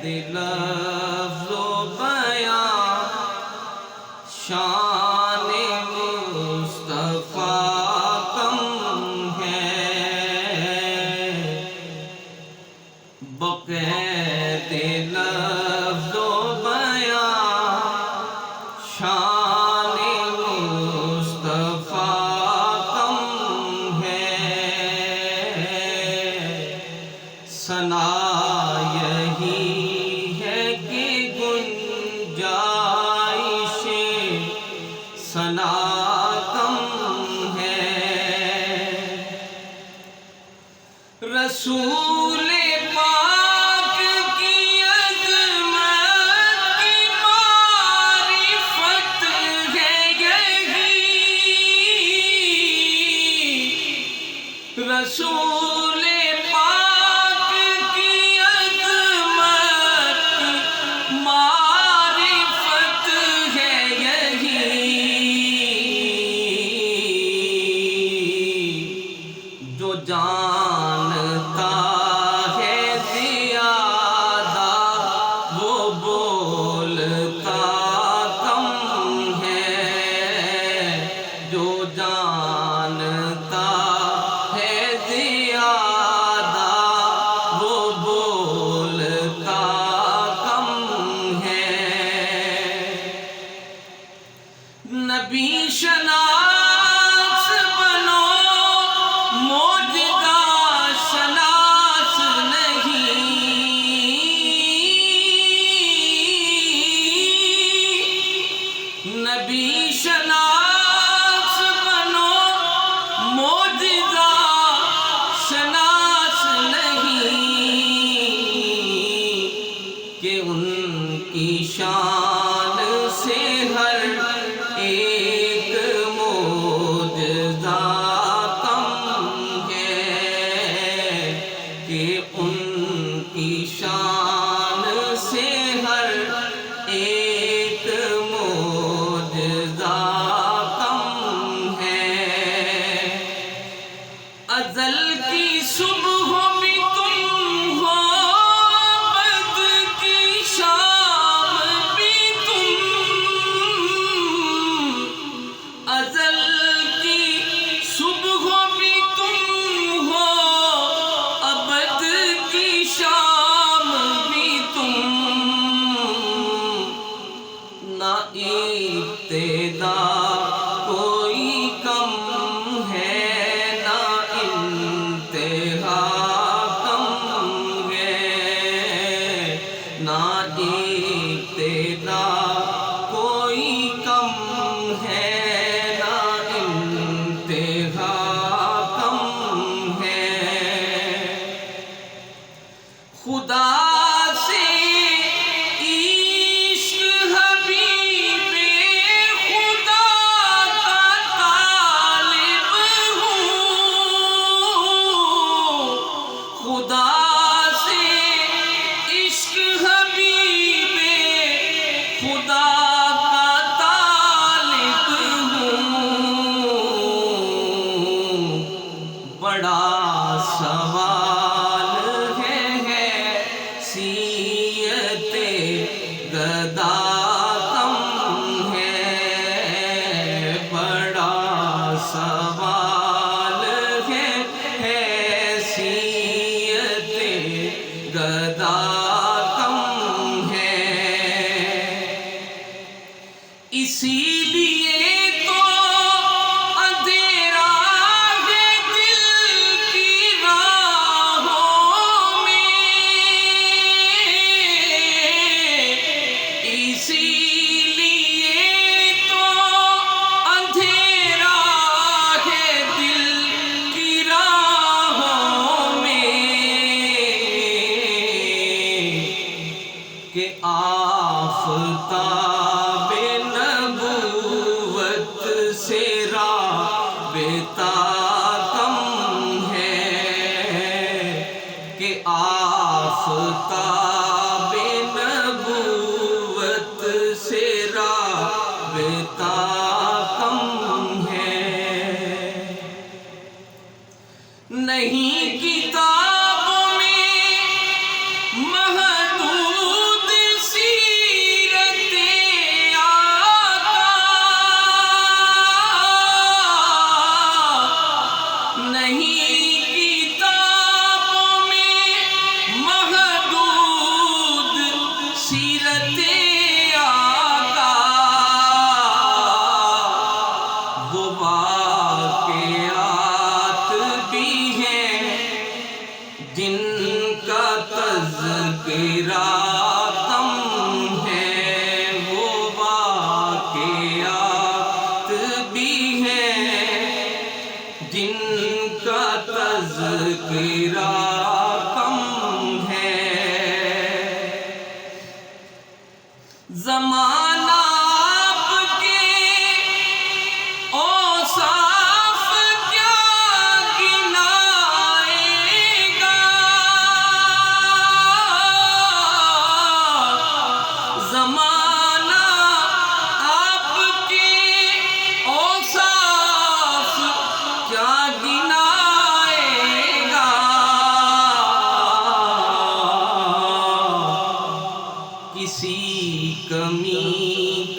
دل افز و بیاں شان مصطفیٰ کم ہے، بقید لفظ و بیاں شان مصطفیٰ کم ہے، ثنا یہی ہے کہ گنجائش ثنا کم ہے، رسول پاک کی عظمت کی معرفت ہے یہی، رسول پاک کی عظمت کی معرفت ہے یہی، جو جانتا ہے زیادہ وہ بولتا کم ہے، جو جانتا ہے زیادہ وہ بولتا کم ہے، نبی شناس بنو موجودہ شناس نہیں، نبی شناس بنو موجودہ شناس نہیں، کہ ان کی شان سے ہر ایک معجزہ کم ہے، کہ ان کی شان سے ہر ایک معجزہ کم ہے، ازل کی صبح بھی تم ہو، بد کی شام بھی تم، ازل کی صبح بھی تم ہو، ابد کی شام بھی تم، نہ ابتدا کوئی کم ہے نہ انتہا کم ہے، نہ ابتدا کوئی کم ہے نہ انتہا کم ہے، خدا سے عشق حبیب خدا کا طالب ہوں، خدا سے عشق حبیب خدا کا طالب ہوں، بڑا سوال ہے حیثیت گدا کم ہے، بڑا سوال ہے حیثیت گدا کم ہے، اسی لیے تو اندھیرا ہے دل کی راہوں میں، اسی لیے تو اندھیرا ہے دل کی راہوں میں، کہ آفتاب نبوت سے رابطہ کم ہے، کہ آفتاب نبوت سے رابطہ کم ہے، نہیں کتابوں میں تذکرہ کم ہے، وہ واقعات بھی ہیں جن کا تذکرہ کم ہے۔ زمانہ آپ کے اوصاف کیا گنائے گا، زمانہ آپ کے اوصاف کیا گنائے گا، کسی کمی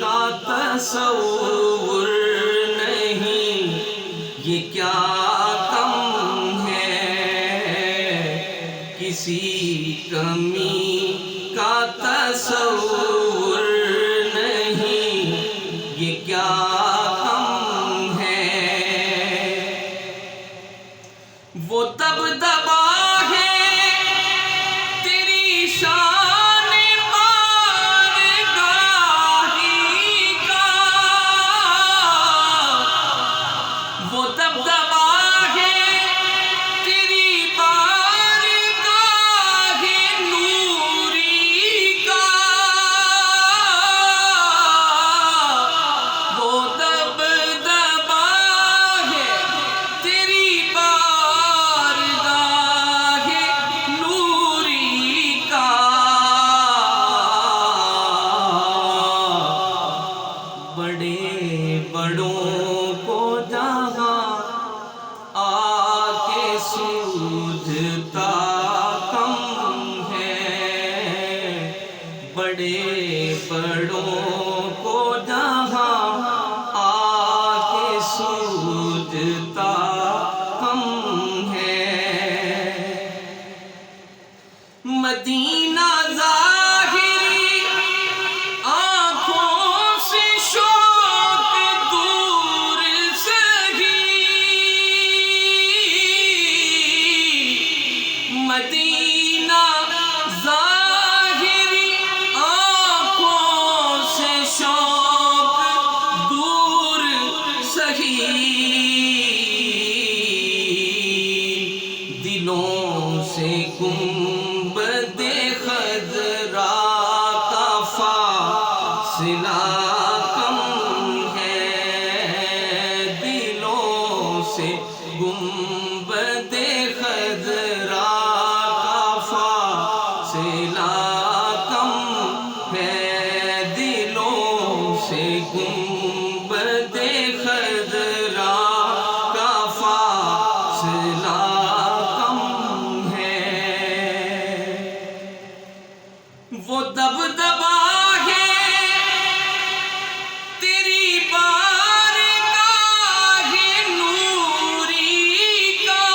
کا تصور نہیں، یہ کیا کم ہے، کسی کمی کا تصور نہیں، یہ کیا کم ہے۔ وہ دبدبا ہے تیری شان بارگاہی کا، وہ دبدبا ہے تیری بارگاہ نوری کا، وہ دبدبا ہے تیری بارگاہ نوری کا، بڑے بڑوں کو جہاں آ کے سوجھتا کم ہے، بڑے بڑوں کو جہاں آ کے سوجھتا کم ہے۔ مدینہ ظاہری آنکھوں سے شوق دور سہی، مدینہ ظاہری آنکھوں سے شوق دور سہی، دلوں سے گنبد خضرا کا فاصلہ کم ہے، دلوں سے گنبد خضرا کا فاصلہ کم ہے، دلوں سے گنبد خضرا کا فاصلہ کم ہے۔ وہ دبدبا ہے تیری بارگاہ نوری کا،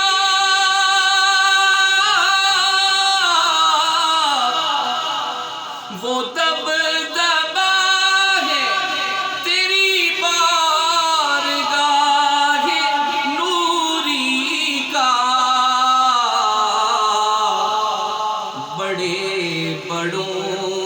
وہ دبدبا ہے تیری بارگاہ نوری کا، بڑے بڑوں